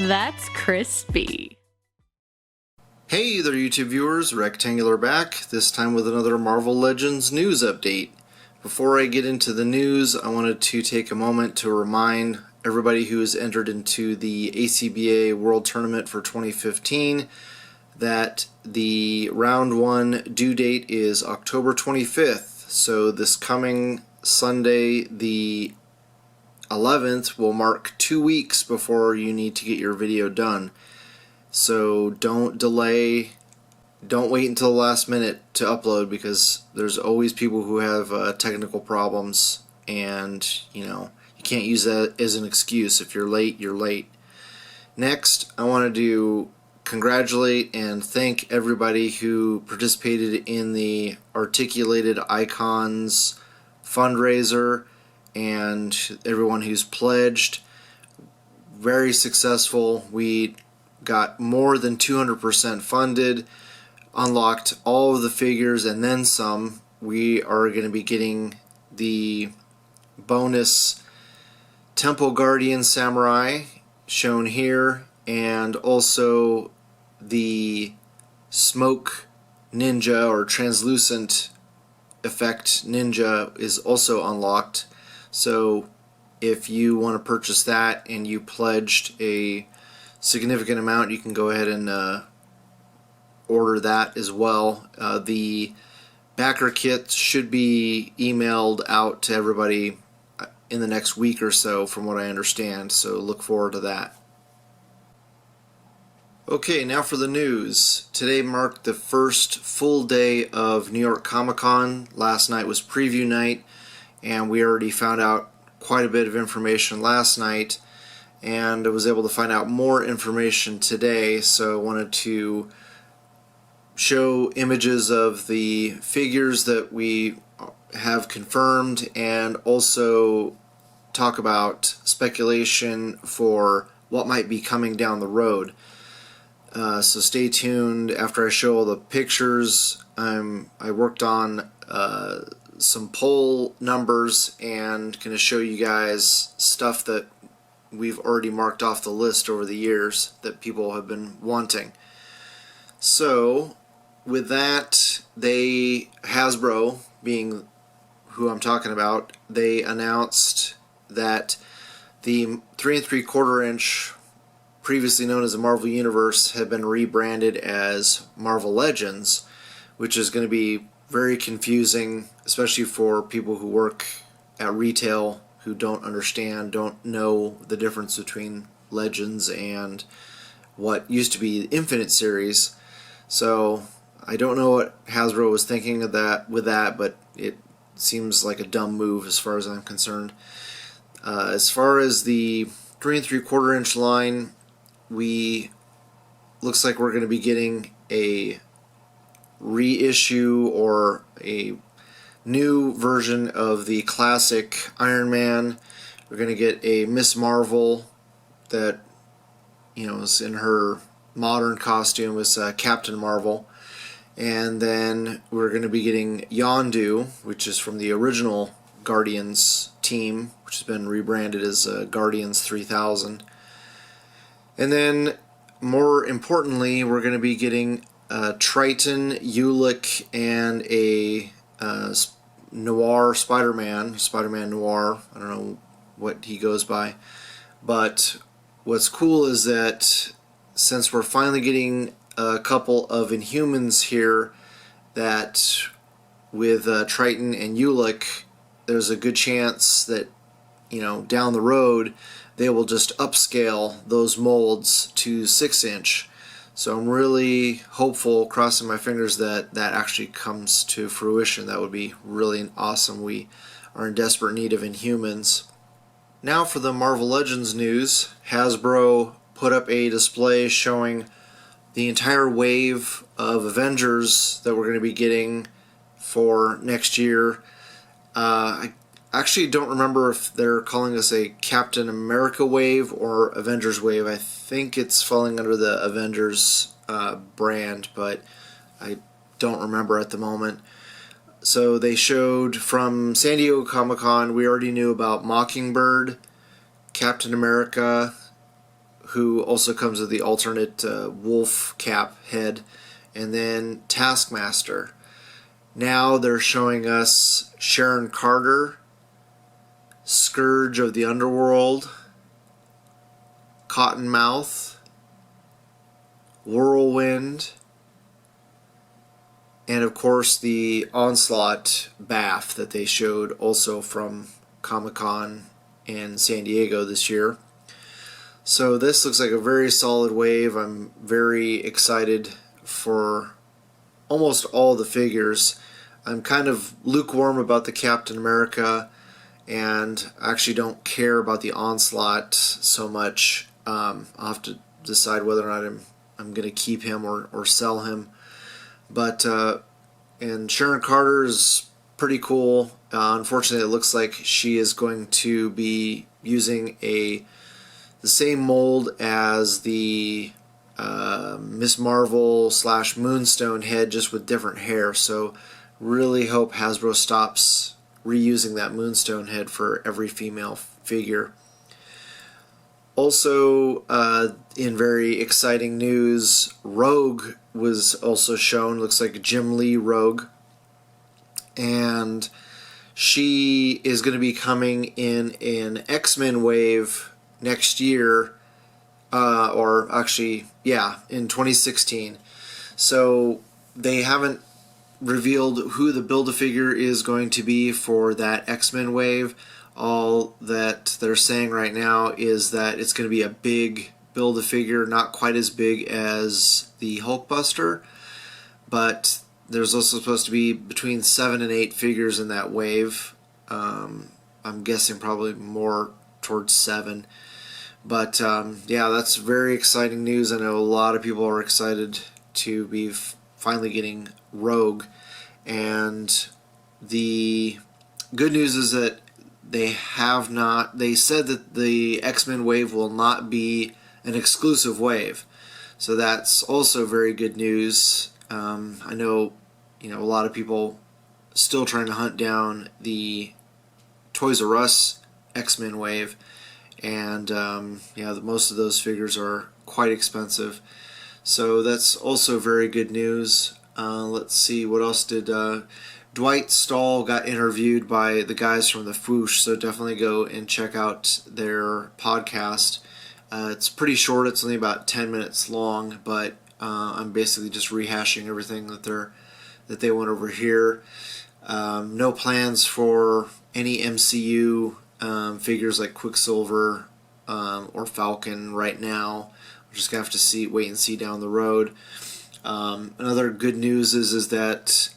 That's crispy. Hey there YouTube viewers, Rectangular back, this time with another Marvel Legends news update. Before I get into the news, I wanted to take a moment to remind everybody who has entered into the ACBA World Tournament for 2015 that the round 1 due date is October 25th, so this coming Sunday the 11th will mark 2 weeks before you need to get your video done. So don't delay, don't wait until the last minute to upload, because there's always people who have technical problems, and you can't use that as an excuse. If you're late, you're late. Next, I wanted to congratulate and thank everybody who participated in the Articulated Icons fundraiser and everyone who's pledged. Very successful. We got more than 200% funded, unlocked all of the figures and then some. We are going to be getting the bonus Temple Guardian Samurai shown here, and also the Smoke Ninja or Translucent Effect Ninja is also unlocked. So if you want to purchase that and you pledged a significant amount, you can go ahead and order that as well. The backer kit should be emailed out to everybody in the next week or so, from what I understand, so look forward to that. Okay, now for the news. Today marked the first full day of New York Comic Con. Last night was preview night, and we already found out quite a bit of information last night, and I was able to find out more information today, so I wanted to show images of the figures that we have confirmed, and also talk about speculation for what might be coming down the road. So stay tuned. After I show all the pictures, I worked on some poll numbers and going to show you guys stuff that we've already marked off the list over the years that people have been wanting. So with that, Hasbro being who I'm talking about, they announced that the 3 3/4 inch, previously known as the Marvel Universe, had been rebranded as Marvel Legends, which is going to be very confusing, especially for people who work at retail who don't know the difference between Legends and what used to be the Infinite series. So I don't know what Hasbro was thinking of with that, but it seems like a dumb move as far as I'm concerned. As far as the 3 3/4 inch line, looks like we're going to be getting a reissue or a new version of the classic Iron Man. We're going to get a Miss Marvel that is in her modern costume as Captain Marvel, and then we're going to be getting Yondu, which is from the original Guardians team, which has been rebranded as Guardians 3000. And then, more importantly, we're going to be getting Triton, Ulick, and a Noir Spider-Man Noir. I don't know what he goes by. But what's cool is that since we're finally getting a couple of Inhumans here, that with Triton and Ulick, there's a good chance that down the road they will just upscale those molds to 6 inch. So I'm really hopeful, crossing my fingers, that that actually comes to fruition. That would be really awesome. We are in desperate need of Inhumans. Now for the Marvel Legends news. Hasbro put up a display showing the entire wave of Avengers that we're going to be getting for next year. I actually don't remember if they're calling this a Captain America wave or Avengers wave. I think it's falling under the Avengers brand, but I don't remember at the moment. So they showed from San Diego Comic-Con, we already knew about Mockingbird, Captain America, who also comes with the alternate wolf cap head, and then Taskmaster. Now they're showing us Sharon Carter, Scourge of the Underworld, Cottonmouth, Whirlwind, and of course the Onslaught Bath that they showed also from Comic-Con in San Diego this year. So this looks like a very solid wave. I'm very excited for almost all the figures. I'm kind of lukewarm about the Captain America, and I actually don't care about the Onslaught so much. I'll have to decide whether or not I'm going to keep him or sell him. But and Sharon Carter is pretty cool. Unfortunately, it looks like she is going to be using the same mold as the Miss Marvel / Moonstone head, just with different hair. So really hope Hasbro stops reusing that Moonstone head for every female figure. Also, in very exciting news, Rogue was also shown. Looks like Jim Lee Rogue. And she is going to be coming in an X-Men wave next year. Or actually, yeah, in 2016. So they haven't revealed who the Build-A-Figure is going to be for that X-Men wave. All that they're saying right now is that it's going to be a big Build-A-Figure, not quite as big as the Hulkbuster, but there's also supposed to be between 7 and 8 figures in that wave. I'm guessing probably more towards 7. But yeah, that's very exciting news. I know a lot of people are excited to be finally getting Rogue. And the good news is that they said that the X-Men wave will not be an exclusive wave. So that's also very good news. I know, a lot of people still trying to hunt down the Toys R Us X-Men wave. And yeah, most of those figures are quite expensive. So that's also very good news. Let's see, what else did... Dwight Stahl got interviewed by the guys from the Foosh, so definitely go and check out their podcast. It's pretty short, it's only about 10 minutes long, but I'm basically just rehashing everything that they went over here. No plans for any MCU figures like Quicksilver or Falcon right now. We're just going to have to wait and see down the road. Another good news is that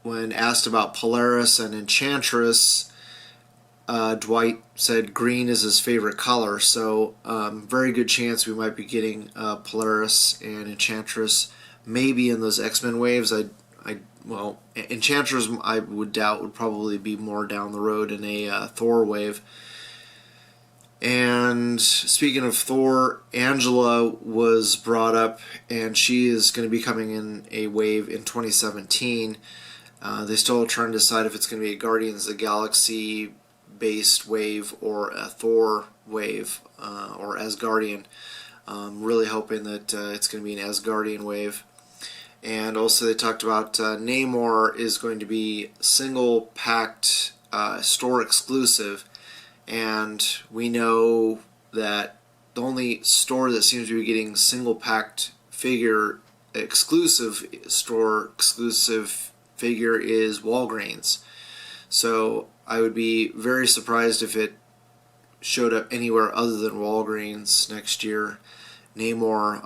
when asked about Polaris and Enchantress, Dwight said green is his favorite color, so very good chance we might be getting Polaris and Enchantress maybe in those X-Men waves. Well, Enchantress I would doubt would probably be more down the road in a Thor wave. And speaking of Thor, Angela was brought up, and she is going to be coming in a wave in 2017. They still are trying to decide if it's going to be a Guardians of the Galaxy based wave or a Thor wave or Asgardian. Really hoping that it's going to be an Asgardian wave. And also they talked about Namor is going to be single packed store exclusive, and we know that the only store that seems to be getting single packed figure store exclusive figure is Walgreens. So I would be very surprised if it showed up anywhere other than Walgreens next year. Namor,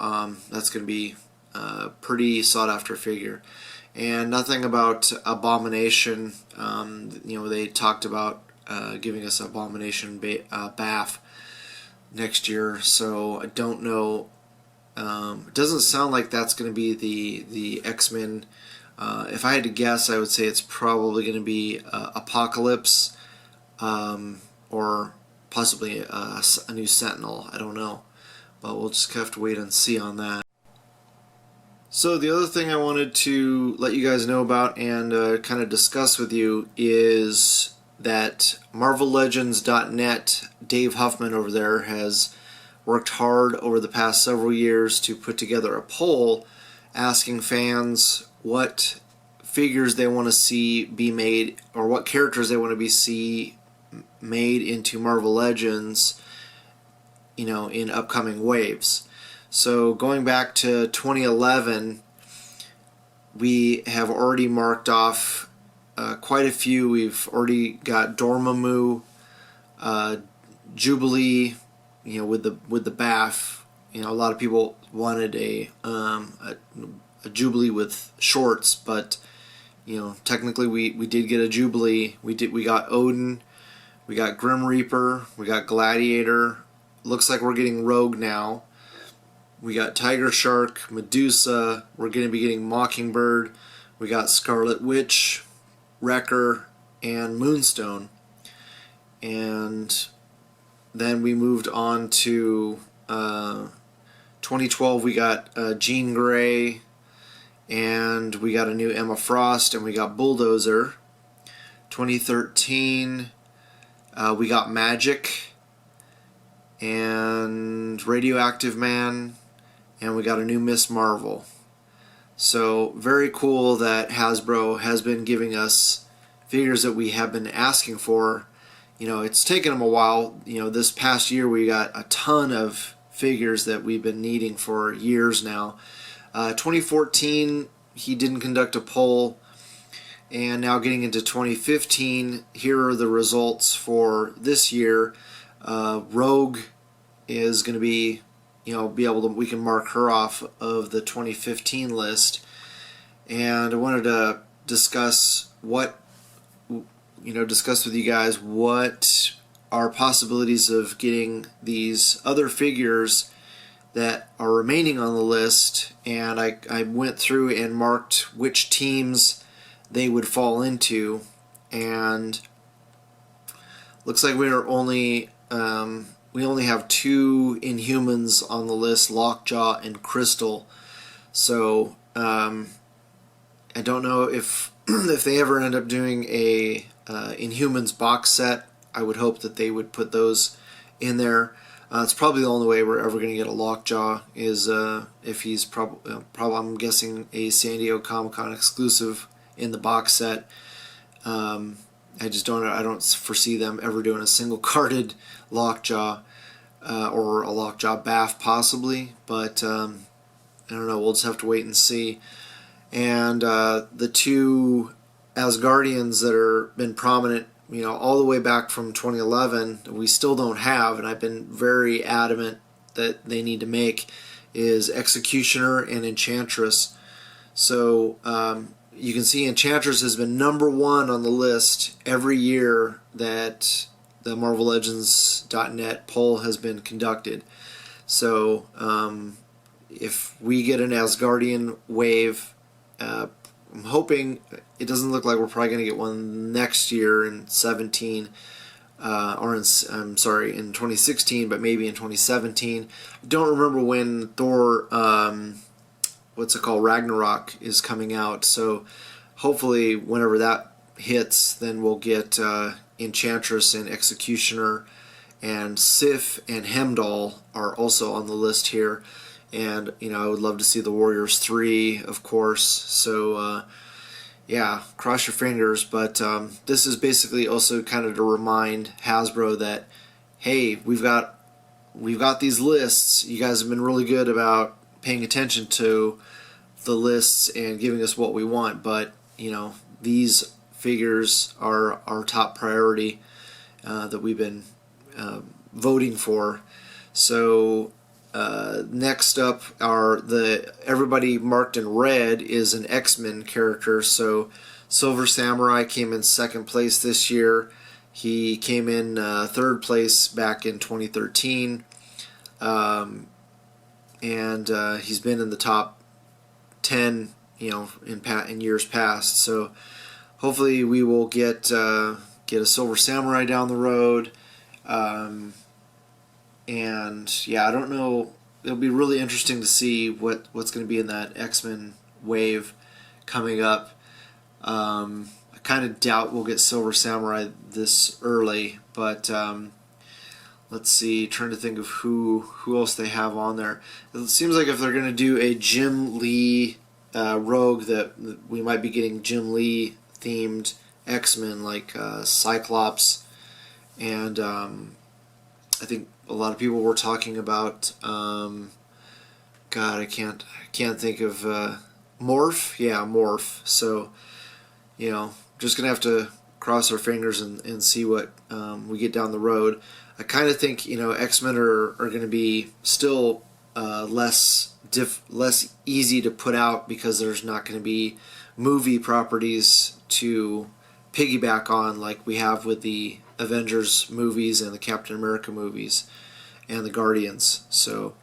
that's going to be a pretty sought after figure. And nothing about Abomination. They talked about giving us Abomination Bath next year, so I don't know. It doesn't sound like that's going to be the X-Men. If I had to guess, I would say it's probably going to be Apocalypse or possibly a new Sentinel. I don't know, but we'll just have to wait and see on that. So the other thing I wanted to let you guys know about and kind of discuss with you is that MarvelLegends.net, Dave Huffman over there, has worked hard over the past several years to put together a poll asking fans what figures they want to see be made, or what characters they want to see made into Marvel Legends, in upcoming waves. So going back to 2011, we have already marked off quite a few. We've already got Dormammu, Jubilee, with the BAF. A lot of people wanted a Jubilee with shorts, but technically we did get a Jubilee. We got Odin, we got Grim Reaper, we got Gladiator. Looks like we're getting Rogue now. We got Tiger Shark, Medusa. We're going to be getting Mockingbird. We got Scarlet Witch, Wrecker, and Moonstone. And then we moved on to 2012. We got Jean Grey, and we got a new Emma Frost, and we got Bulldozer. 2013, we got Magic and Radioactive Man, and we got a new Miss Marvel. So very cool that Hasbro has been giving us figures that we have been asking for. It's taken them a while. This past year we got a ton of figures that we've been needing for years now. 2014, he didn't conduct a poll. And now getting into 2015, here are the results for this year. Rogue is going to be, we can mark her off of the 2015 list. And I wanted to discuss with you guys what are possibilities of getting these other figures that are remaining on the list. And I went through and marked which teams they would fall into, and looks like we only have two Inhumans on the list, Lockjaw and Crystal. So I don't know if they ever end up doing a Inhumans box set. I would hope that they would put those in there. It's probably the only way we're ever going to get a Lockjaw is if he's probably I'm guessing a San Diego Comic-Con exclusive in the box set. I don't foresee them ever doing a single carded Lockjaw or a Lockjaw BAF possibly, but I don't know, we'll just have to wait and see. And the two Asgardians that are been prominent, all the way back from 2011, we still don't have, and I've been very adamant that they need to make, is Executioner and Enchantress. So you can see Enchantress has been #1 on the list every year that the MarvelLegends.net poll has been conducted. So if we get an Asgardian wave, I'm hoping, it doesn't look like we're probably going to get one next year in 17, in 2016, but maybe in 2017. I don't remember when Thor, Ragnarok is coming out, so hopefully whenever that hits, then we'll get Enchantress and Executioner, and Sif and Hemdall are also on the list here. And I would love to see the Warriors 3, of course. So yeah, cross your fingers. But this is basically also kind of to remind Hasbro that, hey, we've got these lists. You guys have been really good about paying attention to the lists and giving us what we want. But these figures are our top priority that we've been voting for. So next up are everybody marked in red is an X-Men character. So Silver Samurai came in second place this year. He came in third place back in 2013, and he's been in the top 10, in years past. So hopefully we will get a Silver Samurai down the road. And yeah, I don't know. It'll be really interesting to see what's going to be in that X-Men wave coming up. I kind of doubt we'll get Silver Samurai this early, but let's see, trying to think of who else they have on there. It seems like if they're going to do a Jim Lee Rogue, that we might be getting Jim Lee themed X-Men, like Cyclops, and I think a lot of people were talking about God, I can't think of Morph. Yeah, Morph. So, just gonna have to cross our fingers and see what we get down the road. I kind of think X-Men are going to be still less easy to put out because there's not going to be movie properties to piggyback on like we have with the Avengers movies and the Captain America movies and the Guardians. So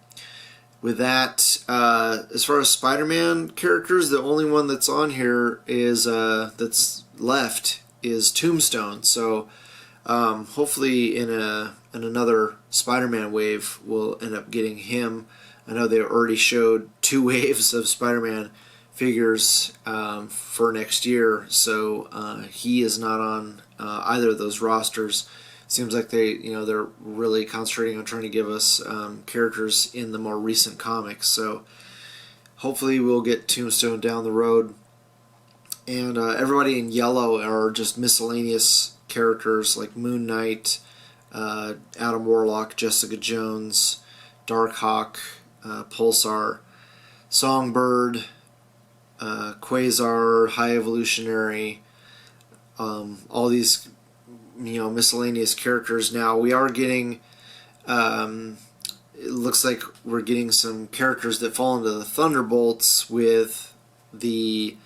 with that, as far as Spider-Man characters, the only one that's on here is that's left is Tombstone. So hopefully in another Spider-Man wave we'll end up getting him. I know they already showed 2 waves of Spider-Man figures for next year, so he is not on either of those rosters. Seems like they're really concentrating on trying to give us characters in the more recent comics. So hopefully we'll get Tombstone down the road. And everybody in yellow are just miscellaneous characters like Moon Knight, Adam Warlock, Jessica Jones, Darkhawk, Pulsar, Songbird, Quasar, High Evolutionary, all these miscellaneous characters. Now we are getting it looks like we're getting some characters that fall into the Thunderbolts with the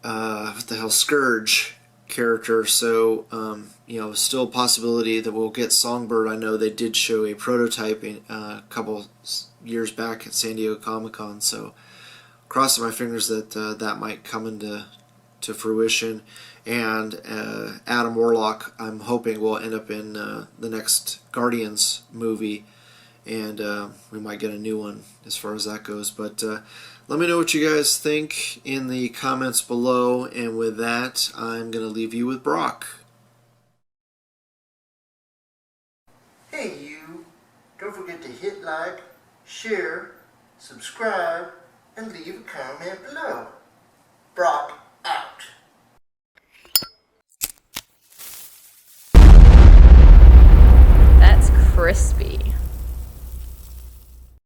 what the hell, Scourge character. So still a possibility that we'll get Songbird. I know they did show a prototype a couple years back at San Diego Comic-Con, so crossing my fingers that that might come into fruition. And Adam Warlock, I'm hoping, will end up in the next Guardians movie, and we might get a new one as far as that goes. But let me know what you guys think in the comments below, and with that, I'm going to leave you with Brock. Hey you, don't forget to hit like, share, subscribe, and leave a comment below. Brock out.